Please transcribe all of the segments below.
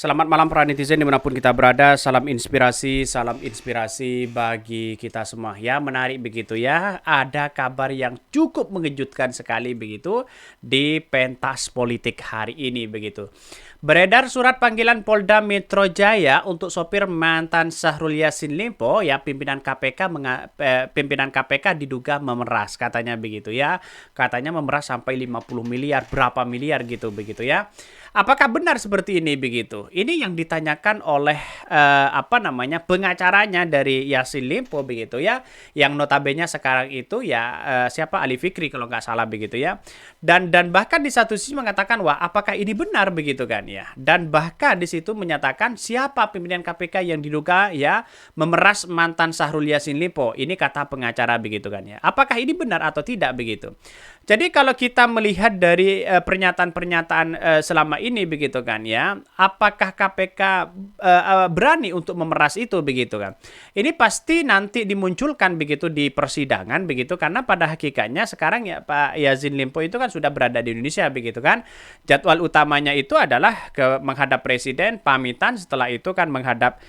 Selamat malam para netizen dimanapun kita berada. Salam inspirasi bagi kita semua. Ya, menarik begitu ya. Ada kabar yang cukup mengejutkan sekali begitu di pentas politik hari ini begitu. Beredar surat panggilan Polda Metro Jaya untuk sopir mantan Syahrul Yassin Limpo ya, pimpinan KPK diduga memeras katanya begitu ya. Katanya memeras sampai 50 miliar, berapa miliar gitu begitu ya. Apakah benar seperti ini begitu? Ini yang ditanyakan oleh pengacaranya dari Yassin Limpo begitu ya, yang notabene sekarang itu ya siapa Ali Fikri kalau nggak salah begitu ya. Dan bahkan di satu sisi mengatakan wah apakah ini benar begitu kan ya. Dan bahkan di situ menyatakan siapa pimpinan KPK yang diduga ya memeras mantan Syahrul Yassin Limpo. Ini kata pengacara begitu kan ya. Apakah ini benar atau tidak begitu? Jadi kalau kita melihat dari pernyataan-pernyataan selama ini begitu kan ya, apakah KPK berani untuk memeras itu begitu kan? Ini pasti nanti dimunculkan begitu di persidangan begitu, karena pada hakikatnya sekarang ya Pak Yassin Limpo itu kan sudah berada di Indonesia begitu kan. Jadwal utamanya itu adalah menghadap presiden, pamitan, setelah itu kan menghadap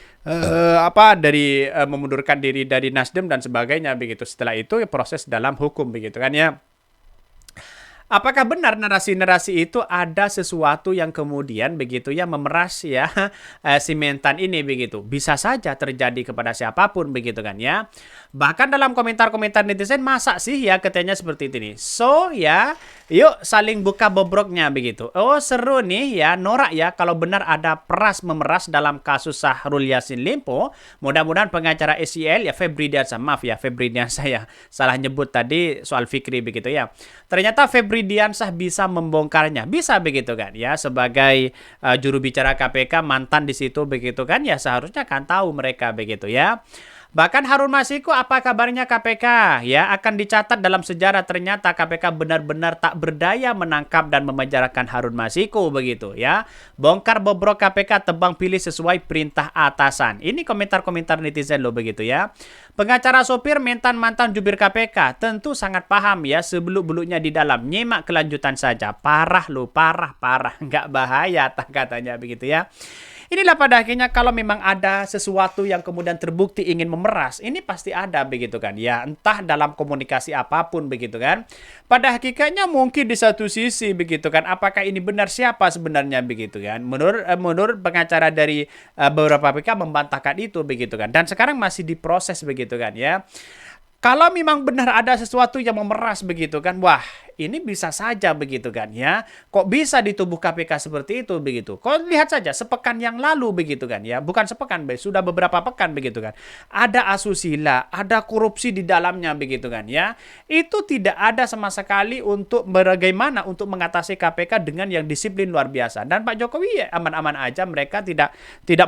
memundurkan diri dari Nasdem dan sebagainya begitu. Setelah itu proses dalam hukum begitu kan ya. Apakah benar narasi-narasi itu ada sesuatu yang kemudian begitu ya memeras ya si mentan ini begitu? Bisa saja terjadi kepada siapapun begitu kan ya. Bahkan dalam komentar-komentar netizen, masa sih ya katanya seperti ini. So ya, yuk saling buka bobroknya begitu. Oh seru nih ya, norak ya kalau benar ada peras memeras dalam kasus Syahrul Yassin Limpo. Mudah-mudahan pengacara SEL ya Febridiansyah, maaf ya Febridiansyah ya, salah nyebut tadi soal Fikri begitu ya. Ternyata Febridiansyah bisa membongkarnya, bisa begitu kan ya, sebagai juru bicara KPK mantan di situ begitu kan ya, seharusnya kan tahu mereka begitu ya. Bahkan Harun Masiku, apa kabarnya KPK? Ya, akan dicatat dalam sejarah ternyata KPK benar-benar tak berdaya menangkap dan memenjarakan Harun Masiku begitu ya. Bongkar bobrok KPK, tebang pilih sesuai perintah atasan. Ini komentar-komentar netizen loh begitu ya. Pengacara sopir mantan jubir KPK tentu sangat paham ya sebeluk-beluknya di dalam. Nyimak kelanjutan saja. Parah loh, parah. Nggak bahaya katanya begitu ya. Inilah pada akhirnya kalau memang ada sesuatu yang kemudian terbukti ingin memeras, ini pasti ada begitu kan ya, entah dalam komunikasi apapun begitu kan. Pada hakikatnya mungkin di satu sisi begitu kan, apakah ini benar, siapa sebenarnya begitu kan. Menurut pengacara dari beberapa PK membantahkan itu begitu kan, dan sekarang masih diproses begitu kan ya. Kalau memang benar ada sesuatu yang memeras begitu kan, wah ini bisa saja begitu kan ya. Kok bisa di tubuh KPK seperti itu begitu. Kok lihat saja sepekan yang lalu begitu kan ya. Bukan sepekan, sudah beberapa pekan begitu kan. Ada asusila, ada korupsi di dalamnya begitu kan ya. Itu tidak ada sama sekali untuk bagaimana untuk mengatasi KPK dengan yang disiplin luar biasa. Dan Pak Jokowi ya aman-aman aja, mereka tidak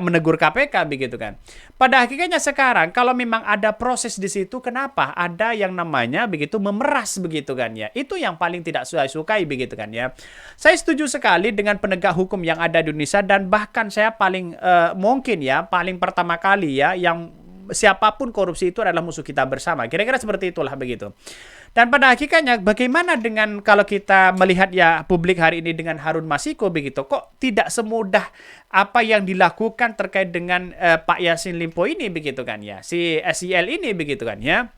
menegur KPK begitu kan. Pada hakikatnya sekarang kalau memang ada proses di situ, kenapa ada yang namanya begitu memeras begitu kan ya. Itu yang paling tidak saya sukai begitu kan ya. Saya setuju sekali dengan penegak hukum yang ada di Indonesia, dan bahkan saya paling mungkin ya paling pertama kali ya yang siapapun korupsi itu adalah musuh kita bersama. Kira-kira seperti itulah begitu. Dan pada hakikatnya bagaimana dengan kalau kita melihat ya publik hari ini dengan Harun Masiku begitu, kok tidak semudah apa yang dilakukan terkait dengan Pak Yassin Limpo ini begitu kan ya, si SEL ini begitu kan ya.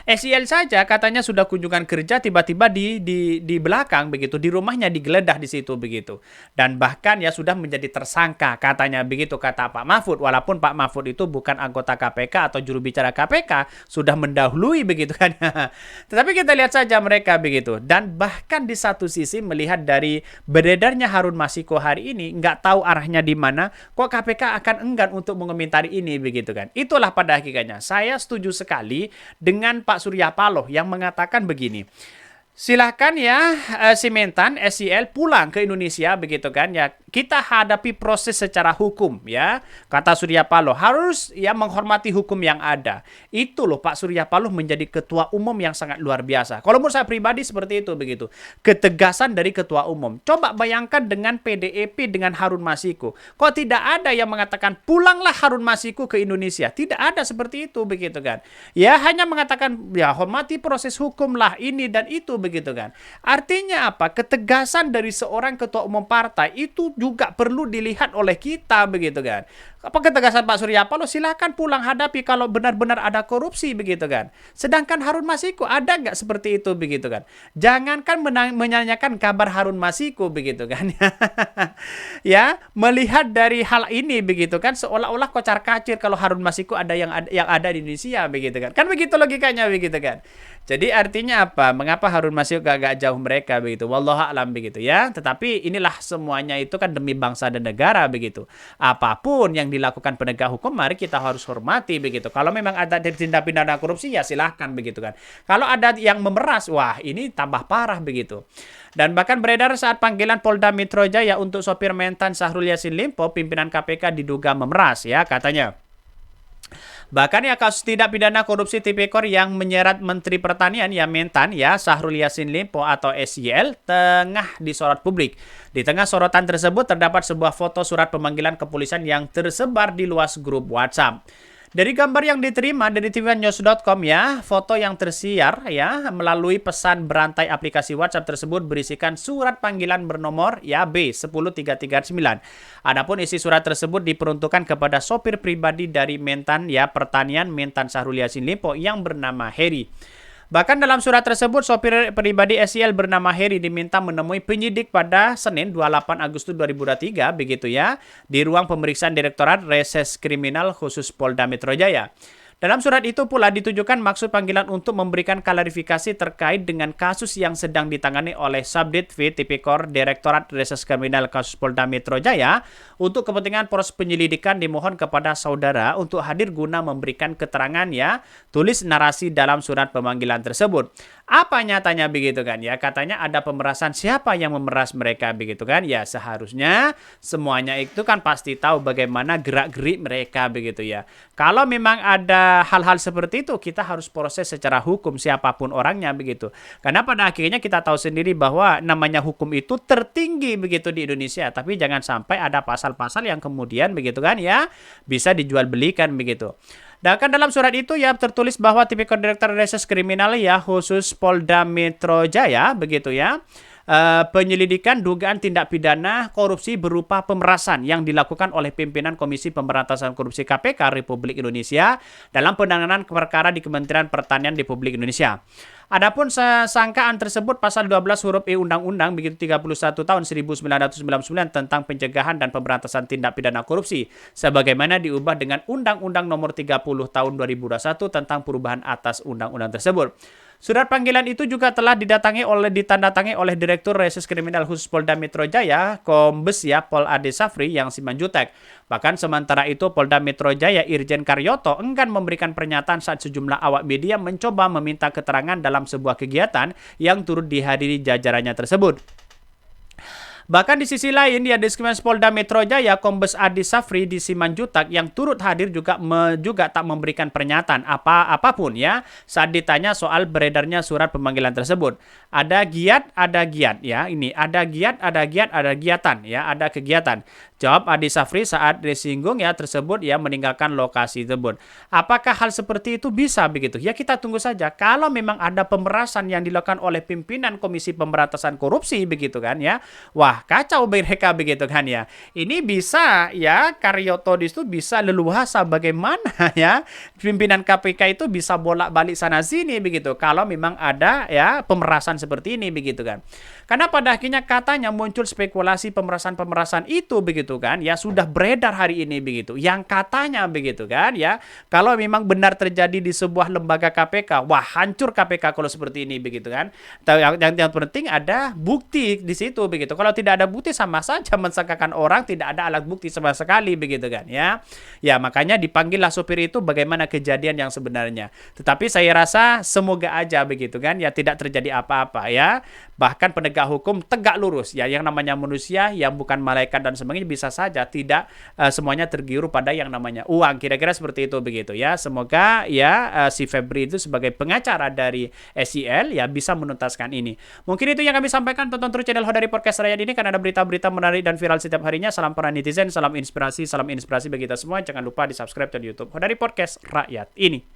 SEL saja katanya sudah kunjungan kerja, tiba-tiba di belakang begitu, di rumahnya digeledah di situ begitu, dan bahkan ya sudah menjadi tersangka katanya begitu kata Pak Mahfud, walaupun Pak Mahfud itu bukan anggota KPK atau juru bicara KPK, sudah mendahului begitu kan. Tetapi kita lihat saja mereka begitu, dan bahkan di satu sisi melihat dari beredarnya Harun Masiku hari ini, nggak tahu arahnya di mana, kok KPK akan enggan untuk mengomentari ini begitu kan. Itulah pada hakikatnya saya setuju sekali dengan Pak Surya Paloh yang mengatakan begini. Silahkan ya si mentan SEL pulang ke Indonesia begitu kan ya, kita hadapi proses secara hukum ya, kata Surya Paloh, harus ya menghormati hukum yang ada. Itu loh Pak Surya Paloh menjadi ketua umum yang sangat luar biasa. Kalau menurut saya pribadi seperti itu begitu, ketegasan dari ketua umum. Coba bayangkan dengan PDIP dengan Harun Masiku, kok tidak ada yang mengatakan pulanglah Harun Masiku ke Indonesia, tidak ada seperti itu begitu kan ya, hanya mengatakan ya hormati proses hukum lah ini dan itu begitu kan. Artinya apa? Ketegasan dari seorang ketua umum partai itu juga perlu dilihat oleh kita begitu kan. Apa ketegasan Pak Surya Paloh? Silakan pulang hadapi kalau benar-benar ada korupsi begitu kan. Sedangkan Harun Masiku ada nggak seperti itu begitu kan? Jangankan menyanyikan kabar Harun Masiku begitu kan. Ya, melihat dari hal ini begitu kan, seolah-olah kocar-kacir kalau Harun Masiku ada yang ada di Indonesia begitu kan. Kan begitu logikanya begitu kan. Jadi artinya apa? Mengapa Harun Masiku agak jauh mereka begitu? Wallahu a'lam begitu ya. Tetapi inilah semuanya itu kan demi bangsa dan negara begitu. Apapun yang dilakukan penegak hukum, mari kita harus hormati begitu. Kalau memang ada tindak pidana korupsi ya silahkan begitu kan. Kalau ada yang memeras, wah ini tambah parah begitu. Dan bahkan beredar saat panggilan Polda Metro Jaya untuk sopir Mentan Syahrul Yassin Limpo, pimpinan KPK diduga memeras ya katanya. Bahkan ya kasus tindak pidana korupsi tipikor yang menyeret Menteri Pertanian ya Mentan ya Syahrul Yassin Limpo atau SYL tengah disorot publik. Di tengah sorotan tersebut terdapat sebuah foto surat pemanggilan kepolisian yang tersebar di luas grup WhatsApp. Dari gambar yang diterima dari tvnews.com ya, foto yang tersiar ya melalui pesan berantai aplikasi WhatsApp tersebut berisikan surat panggilan bernomor ya B10339. Adapun isi surat tersebut diperuntukkan kepada sopir pribadi dari Mentan ya Pertanian Mentan Syahrul Yassin Limpo yang bernama Heri. Bahkan dalam surat tersebut, sopir pribadi SYL bernama Heri diminta menemui penyidik pada Senin 28 Agustus 2023, begitu ya, di ruang pemeriksaan Direktorat Reses Kriminal Khusus Polda Metro Jaya. Dalam surat itu pula ditujukan maksud panggilan untuk memberikan klarifikasi terkait dengan kasus yang sedang ditangani oleh Subdit V Tipikor Direktorat Reses Kriminal Kasus Polda Metro Jaya. Untuk kepentingan proses penyelidikan dimohon kepada saudara untuk hadir guna memberikan keterangan ya, tulis narasi dalam surat pemanggilan tersebut. Apa nyatanya begitu kan ya? Katanya ada pemerasan, siapa yang memeras mereka begitu kan? Ya seharusnya semuanya itu kan pasti tahu bagaimana gerak-gerik mereka begitu ya. Kalau memang ada hal-hal seperti itu, kita harus proses secara hukum siapapun orangnya begitu. Karena pada akhirnya kita tahu sendiri bahwa namanya hukum itu tertinggi begitu di Indonesia. Tapi jangan sampai ada pasal-pasal yang kemudian begitu kan ya bisa dijual belikan begitu. Dan kan dalam surat itu ya tertulis bahwa Tipikor Direktur Reses Kriminal ya khusus Polda Metro Jaya begitu ya. Penyelidikan dugaan tindak pidana korupsi berupa pemerasan yang dilakukan oleh pimpinan Komisi Pemberantasan Korupsi KPK Republik Indonesia dalam penanganan perkara di Kementerian Pertanian Republik Indonesia. Adapun sangkaan tersebut pasal 12 huruf E Undang-Undang begitu 31 tahun 1999 tentang pencegahan dan pemberantasan tindak pidana korupsi sebagaimana diubah dengan Undang-Undang Nomor 30 tahun 2021 tentang perubahan atas undang-undang tersebut. Surat panggilan itu juga telah ditandatangani oleh Direktur Reses Kriminal Khusus Polda Metro Jaya, Kombes ya Pol Ade Safri yang Simanjutek. Bahkan sementara itu Polda Metro Jaya Irjen Karyoto enggan memberikan pernyataan saat sejumlah awak media mencoba meminta keterangan dalam sebuah kegiatan yang turut dihadiri jajarannya tersebut. Bahkan di sisi lain, ya Diskriminasi Polda Metro Jaya, Kombes Adi Safri di Simanjutak yang turut hadir juga tak memberikan pernyataan apapun ya saat ditanya soal beredarnya surat pemanggilan tersebut. Ada giat ya, ini ada giatan ya, ada kegiatan. Jawab Adi Safri saat disinggung ya tersebut ya meninggalkan lokasi tersebut. Apakah hal seperti itu bisa begitu? Ya kita tunggu saja. Kalau memang ada pemerasan yang dilakukan oleh pimpinan Komisi Pemberantasan Korupsi begitu kan ya. Wah, kacau mereka begitu kan ya. Ini bisa ya Karyoto itu bisa leluasa bagaimana ya pimpinan KPK itu bisa bolak-balik sana sini begitu. Kalau memang ada ya pemerasan seperti ini begitu kan. Karena pada akhirnya katanya muncul spekulasi pemerasan-pemerasan itu begitu kan ya sudah beredar hari ini begitu. Yang katanya begitu kan ya kalau memang benar terjadi di sebuah lembaga KPK, wah hancur KPK kalau seperti ini begitu kan. Yang penting ada bukti di situ begitu. Kalau tidak ada bukti sama saja mensangkakan orang, tidak ada alat bukti sama sekali begitu kan ya. Ya makanya dipanggillah sopir itu bagaimana kejadian yang sebenarnya. Tetapi saya rasa semoga aja begitu kan ya tidak terjadi apa-apa ya. Bahkan penegak hukum tegak lurus ya, yang namanya manusia yang bukan malaikat dan sebagainya bisa saja tidak semuanya tergiur pada yang namanya uang, kira-kira seperti itu begitu ya. Semoga ya si Febri itu sebagai pengacara dari SYL ya bisa menuntaskan ini. Mungkin itu yang kami sampaikan. Tonton terus channel Hodari Podcast Rakyat ini karena ada berita-berita menarik dan viral setiap harinya. Salam para netizen, salam inspirasi bagi kita semua. Jangan lupa di subscribe channel YouTube Hodari Podcast Rakyat ini.